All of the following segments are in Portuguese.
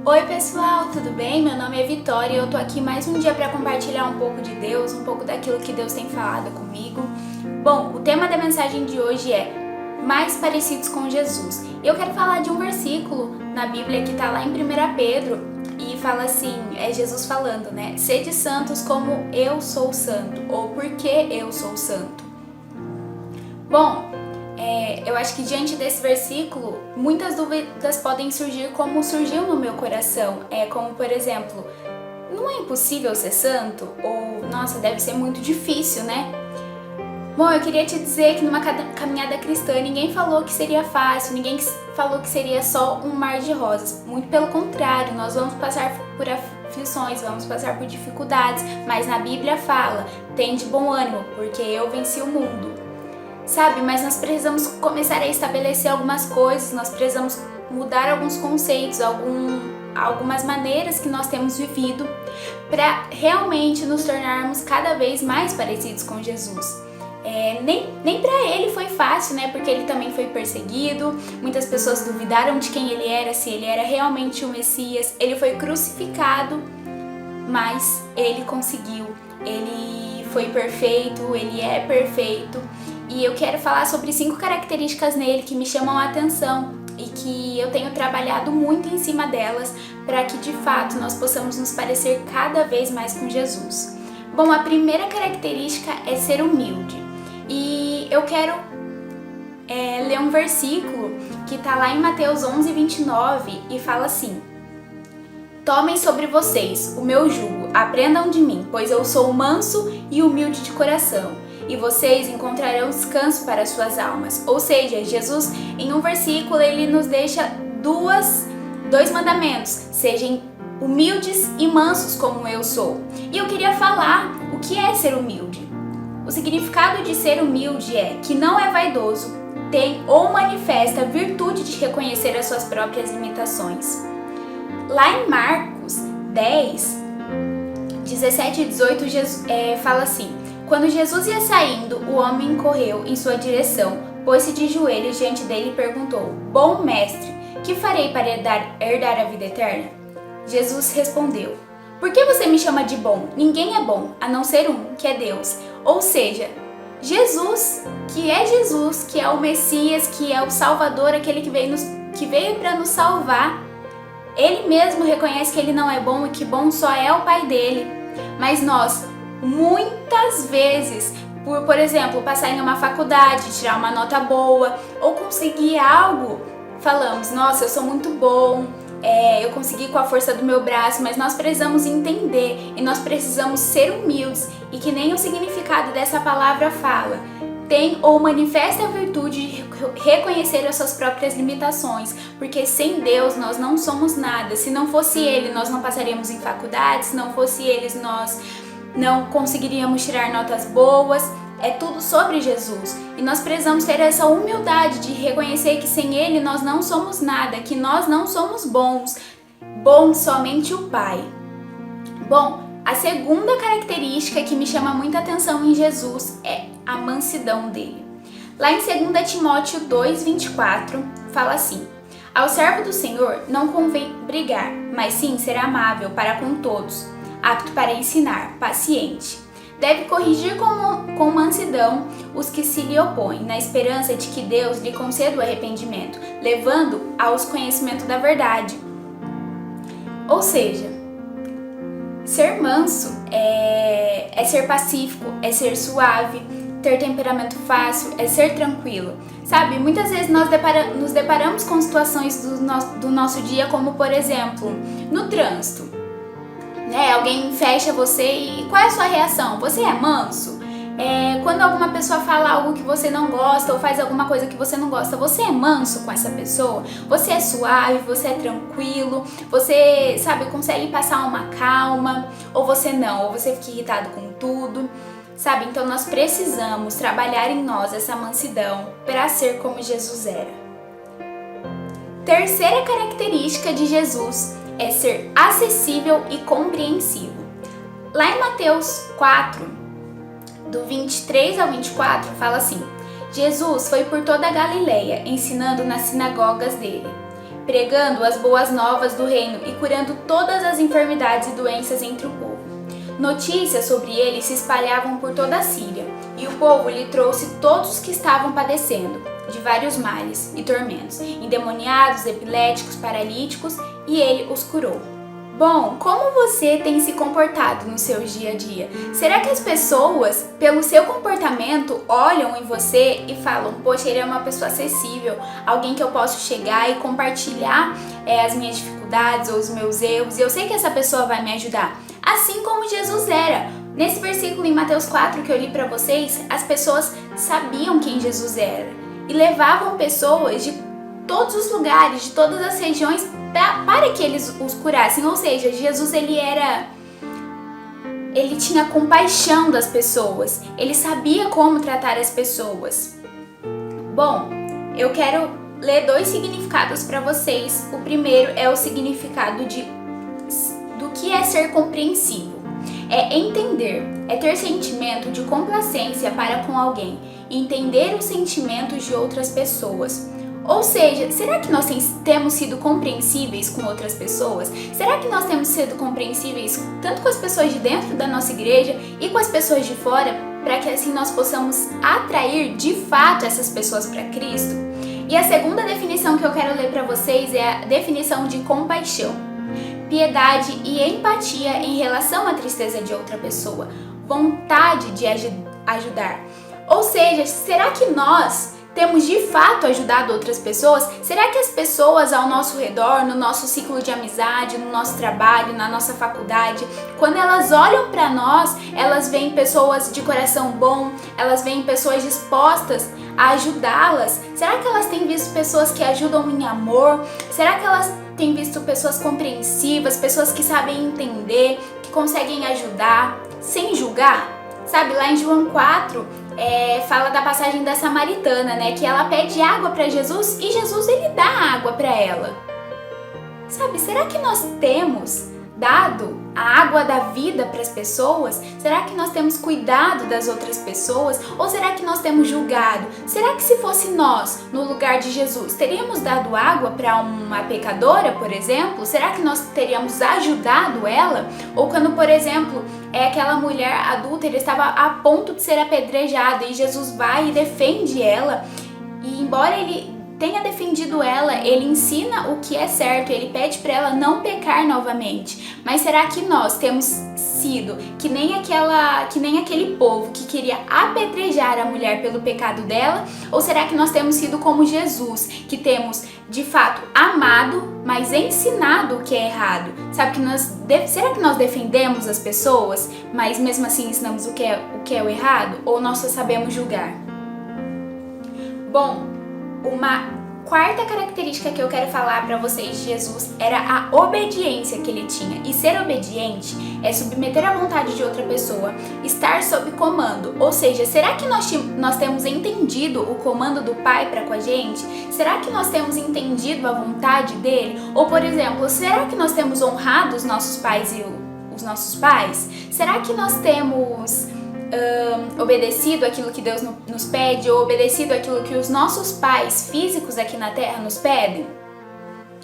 Oi pessoal, tudo bem? Meu nome é Vitória e eu tô aqui mais um dia para compartilhar um pouco de Deus, um pouco daquilo que Deus tem falado comigo. Bom, o tema da mensagem de hoje é mais parecidos com Jesus. Eu quero falar de um versículo na Bíblia que tá lá em 1 Pedro e fala assim, é Jesus falando, né? Sede santos como eu sou santo, ou porque eu sou santo. Bom, eu acho que diante desse versículo, muitas dúvidas podem surgir como surgiu no meu coração. Como, por exemplo, não é impossível ser santo? Ou, nossa, deve ser muito difícil, né? Bom, eu queria te dizer que numa caminhada cristã ninguém falou que seria fácil, ninguém falou que seria só um mar de rosas. Muito pelo contrário, nós vamos passar por aflições, vamos passar por dificuldades, mas na Bíblia fala, tem de bom ânimo, porque eu venci o mundo. Sabe, mas nós precisamos começar a estabelecer algumas coisas, nós precisamos mudar alguns conceitos, algumas maneiras que nós temos vivido para realmente nos tornarmos cada vez mais parecidos com Jesus. Nem para ele foi fácil, né? Porque ele também foi perseguido, muitas pessoas duvidaram de quem ele era, se ele era realmente o Messias. Ele foi crucificado, mas ele conseguiu, ele foi perfeito, ele é perfeito. E eu quero falar sobre 5 características nele que me chamam a atenção e que eu tenho trabalhado muito em cima delas para que de fato nós possamos nos parecer cada vez mais com Jesus. Bom, a primeira característica é ser humilde. E eu quero ler um versículo que está lá em Mateus 11:29 e fala assim: Tomem sobre vocês o meu jugo, aprendam de mim, pois eu sou manso e humilde de coração, e vocês encontrarão descanso para suas almas. Ou seja, Jesus, em um versículo, ele nos deixa dois mandamentos: sejam humildes e mansos como eu sou. E eu queria falar o que é ser humilde. O significado de ser humilde é que não é vaidoso, tem ou manifesta a virtude de reconhecer as suas próprias limitações. Lá em Marcos 10, 17 e 18, fala assim: Quando Jesus ia saindo, o homem correu em sua direção, pôs-se de joelhos diante dele e perguntou: Bom mestre, que farei para herdar a vida eterna? Jesus respondeu: Por que você me chama de bom? Ninguém é bom, a não ser um, que é Deus. Ou seja, Jesus, que é o Messias, que é o Salvador, aquele que veio para nos salvar, ele mesmo reconhece que ele não é bom e que bom só é o Pai dele. Mas nós, muitas vezes, por exemplo, passar em uma faculdade, tirar uma nota boa ou conseguir algo, falamos: nossa, eu sou muito bom, eu consegui com a força do meu braço. Mas nós precisamos entender e nós precisamos ser humildes, e que nem o significado dessa palavra fala, tem ou manifesta a virtude de reconhecer as suas próprias limitações, porque sem Deus nós não somos nada. Se não fosse Ele, nós não passaríamos em faculdade, se não fosse Ele, nós não conseguiríamos tirar notas boas. É tudo sobre Jesus. E nós precisamos ter essa humildade de reconhecer que sem Ele nós não somos nada, que nós não somos bons. Bom somente o Pai. Bom, a segunda característica que me chama muita atenção em Jesus é a mansidão dele. Lá em 2 Timóteo 2:24 fala assim: Ao servo do Senhor não convém brigar, mas sim ser amável para com todos, apto para ensinar, paciente. Deve corrigir com mansidão os que se lhe opõem, na esperança de que Deus lhe conceda o arrependimento, levando aos conhecimento da verdade. Ou seja, ser manso é ser pacífico, é ser suave, ter temperamento fácil, é ser tranquilo. Sabe, muitas vezes nós nos deparamos com situações do nosso dia, como por exemplo, no trânsito. Alguém fecha você e qual é a sua reação? Você é manso? Quando alguma pessoa fala algo que você não gosta ou faz alguma coisa que você não gosta, você é manso com essa pessoa? Você é suave? Você é tranquilo? Você, sabe, consegue passar uma calma? Ou você não? Ou você fica irritado com tudo? Sabe, então nós precisamos trabalhar em nós essa mansidão para ser como Jesus era. Terceira característica de Jesus é ser acessível e compreensivo. Lá em Mateus 4, do 23 ao 24, fala assim: Jesus foi por toda a Galileia, ensinando nas sinagogas dele, pregando as boas novas do reino e curando todas as enfermidades e doenças entre o povo. Notícias sobre ele se espalhavam por toda a Síria, e o povo lhe trouxe todos os que estavam padecendo de vários males e tormentos, endemoniados, epiléticos, paralíticos, e ele os curou. Bom, como você tem se comportado no seu dia a dia? Será que as pessoas, pelo seu comportamento, olham em você e falam: poxa, ele é uma pessoa acessível, alguém que eu posso chegar e compartilhar as minhas dificuldades ou os meus erros, e eu sei que essa pessoa vai me ajudar? Assim como Jesus era. Nesse versículo em Mateus 4 que eu li para vocês, as pessoas sabiam quem Jesus era e levavam pessoas de todos os lugares, de todas as regiões, para que eles os curassem. Ou seja, Jesus ele tinha compaixão das pessoas, ele sabia como tratar as pessoas. Bom, eu quero ler 2 significados para vocês. O primeiro é o significado do que é ser compreensivo. É entender, é ter sentimento de complacência para com alguém, entender os sentimentos de outras pessoas. Ou seja, será que nós temos sido compreensíveis com outras pessoas? Será que nós temos sido compreensíveis tanto com as pessoas de dentro da nossa igreja e com as pessoas de fora, para que assim nós possamos atrair de fato essas pessoas para Cristo? E a segunda definição que eu quero ler para vocês é a definição de compaixão: piedade e empatia em relação à tristeza de outra pessoa, vontade de ajudar. Ou seja, será que nós temos de fato ajudado outras pessoas? Será que as pessoas ao nosso redor, no nosso ciclo de amizade, no nosso trabalho, na nossa faculdade, quando elas olham para nós, elas veem pessoas de coração bom, elas veem pessoas dispostas a ajudá-las? Será que elas têm visto pessoas que ajudam em amor? Será que elas têm visto pessoas compreensivas, pessoas que sabem entender, que conseguem ajudar sem julgar? Sabe, lá em João 4, fala da passagem da samaritana, né? Que ela pede água para Jesus e Jesus ele dá água para ela. Sabe, será que nós temos dado a água da vida para as pessoas? Será que nós temos cuidado das outras pessoas? Ou será que nós temos julgado? Será que se fosse nós no lugar de Jesus, teríamos dado água para uma pecadora, por exemplo? Será que nós teríamos ajudado ela? Ou quando, por exemplo, aquela mulher adúltera estava a ponto de ser apedrejada e Jesus vai e defende ela, e embora ele tenha defendido ela, ele ensina o que é certo, ele pede para ela não pecar novamente. Mas será que nós temos sido que nem aquele povo que queria apedrejar a mulher pelo pecado dela? Ou será que nós temos sido como Jesus, que temos de fato amado, mas ensinado o que é errado? Sabe que será que nós defendemos as pessoas, mas mesmo assim ensinamos o que é o errado? Ou nós só sabemos julgar? Bom, uma quarta característica que eu quero falar para vocês de Jesus era a obediência que ele tinha. E ser obediente é submeter à vontade de outra pessoa, estar sob comando. Ou seja, será que nós temos entendido o comando do Pai para com a gente? Será que nós temos entendido a vontade dele? Ou, por exemplo, será que nós temos honrado os nossos pais e os nossos pais? Será que nós temos obedecido aquilo que Deus nos pede, ou obedecido aquilo que os nossos pais físicos aqui na terra nos pedem?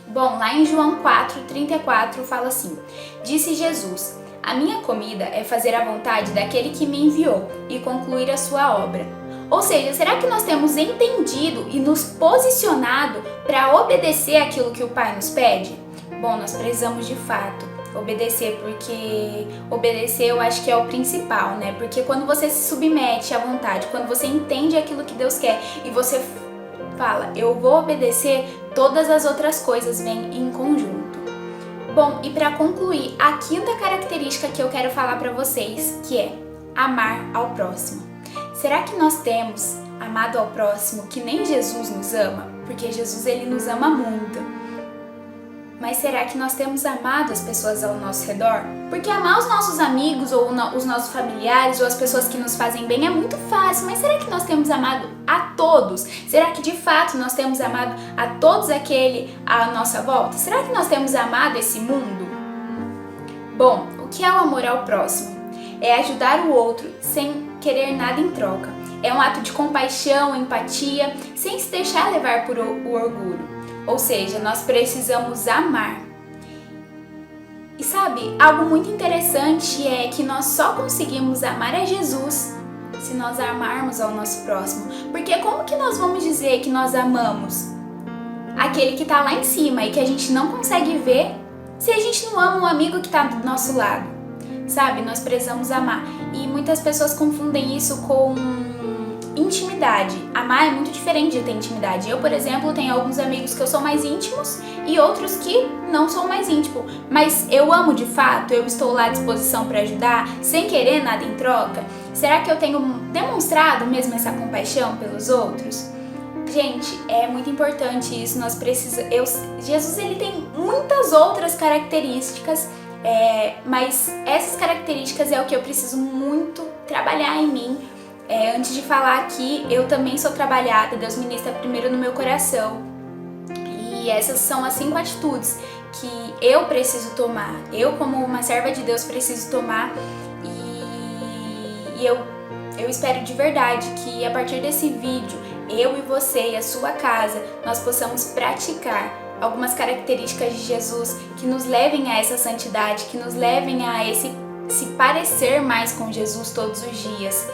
Bom, lá em João 4:34 fala assim: disse Jesus: a minha comida é fazer a vontade daquele que me enviou e concluir a sua obra. Ou seja, será que nós temos entendido e nos posicionado para obedecer aquilo que o Pai nos pede? Bom, nós precisamos de fato obedecer, porque obedecer eu acho que é o principal, né? Porque quando você se submete à vontade, quando você entende aquilo que Deus quer e você fala, eu vou obedecer, todas as outras coisas vêm em conjunto. Bom, e para concluir, a quinta característica que eu quero falar para vocês, que é amar ao próximo. Será que nós temos amado ao próximo que nem Jesus nos ama? Porque Jesus ele nos ama muito. Mas será que nós temos amado as pessoas ao nosso redor? Porque amar os nossos amigos ou os nossos familiares ou as pessoas que nos fazem bem é muito fácil, mas será que nós temos amado a todos? Será que de fato nós temos amado a todos aquele à nossa volta? Será que nós temos amado esse mundo? Bom, o que é o amor ao próximo? É ajudar o outro sem querer nada em troca. É um ato de compaixão, empatia, sem se deixar levar por o orgulho. Ou seja, nós precisamos amar. E sabe, algo muito interessante é que nós só conseguimos amar a Jesus se nós amarmos ao nosso próximo. Porque como que nós vamos dizer que nós amamos aquele que está lá em cima e que a gente não consegue ver se a gente não ama o amigo que está do nosso lado? Sabe, nós precisamos amar. E muitas pessoas confundem isso com intimidade. Amar é muito diferente de ter intimidade. Eu, por exemplo, tenho alguns amigos que eu sou mais íntimos e outros que não sou mais íntimo. Mas eu amo de fato, eu estou lá à disposição para ajudar, sem querer nada em troca. Será que eu tenho demonstrado mesmo essa compaixão pelos outros? Gente, é muito importante isso. Jesus, ele tem muitas outras características, mas essas características é o que eu preciso muito trabalhar em mim. Antes de falar aqui, eu também sou trabalhada, Deus ministra primeiro no meu coração. E essas são as 5 atitudes que eu preciso tomar. Eu, como uma serva de Deus, preciso tomar. E eu espero de verdade que a partir desse vídeo, eu e você e a sua casa, nós possamos praticar algumas características de Jesus que nos levem a essa santidade, que nos levem a se parecer mais com Jesus todos os dias.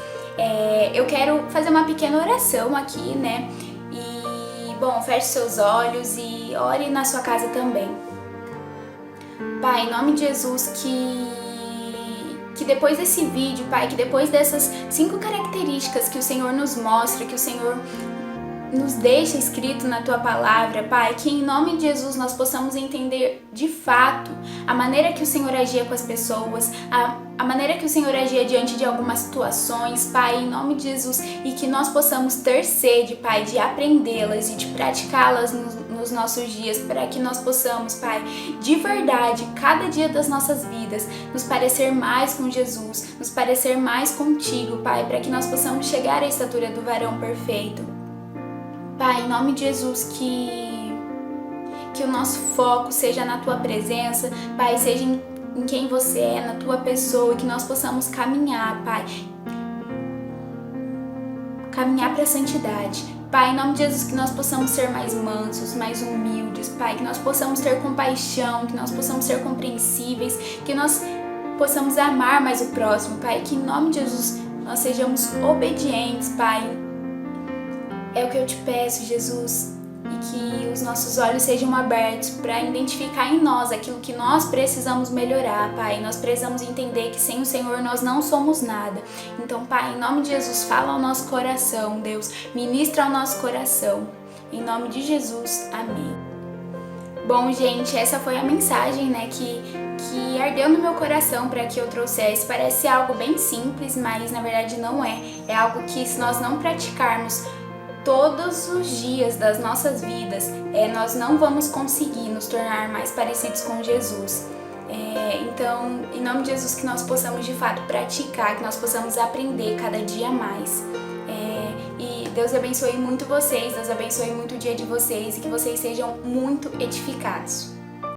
Eu quero fazer uma pequena oração aqui, né? E, bom, feche seus olhos e ore na sua casa também. Pai, em nome de Jesus, que depois desse vídeo, Pai, que depois dessas 5 características que o Senhor nos mostra, que o Senhor nos deixa escrito na Tua Palavra, Pai, que em nome de Jesus nós possamos entender de fato a maneira que o Senhor agia com as pessoas, a maneira que o Senhor agia diante de algumas situações, Pai, em nome de Jesus, e que nós possamos ter sede, Pai, de aprendê-las e de praticá-las nos nossos dias, para que nós possamos, Pai, de verdade, cada dia das nossas vidas, nos parecer mais com Jesus, nos parecer mais contigo, Pai, para que nós possamos chegar à estatura do varão perfeito. Pai, em nome de Jesus, que o nosso foco seja na Tua presença, Pai, seja em quem Você é, na Tua pessoa, que nós possamos caminhar, Pai, caminhar para a santidade. Pai, em nome de Jesus, que nós possamos ser mais mansos, mais humildes, Pai, que nós possamos ter compaixão, que nós possamos ser compreensíveis, que nós possamos amar mais o próximo, Pai, que em nome de Jesus nós sejamos obedientes, Pai. É o que eu te peço, Jesus, e que os nossos olhos sejam abertos para identificar em nós aquilo que nós precisamos melhorar, Pai. Nós precisamos entender que sem o Senhor nós não somos nada. Então, Pai, em nome de Jesus, fala ao nosso coração, Deus, ministra ao nosso coração. Em nome de Jesus, amém. Bom, gente, essa foi a mensagem, né, que ardeu no meu coração para que eu trouxesse. Parece algo bem simples, mas na verdade não é. É algo que, se nós não praticarmos todos os dias das nossas vidas, nós não vamos conseguir nos tornar mais parecidos com Jesus. Então, em nome de Jesus, que nós possamos de fato praticar, que nós possamos aprender cada dia mais. E Deus abençoe muito vocês, Deus abençoe muito o dia de vocês e que vocês sejam muito edificados.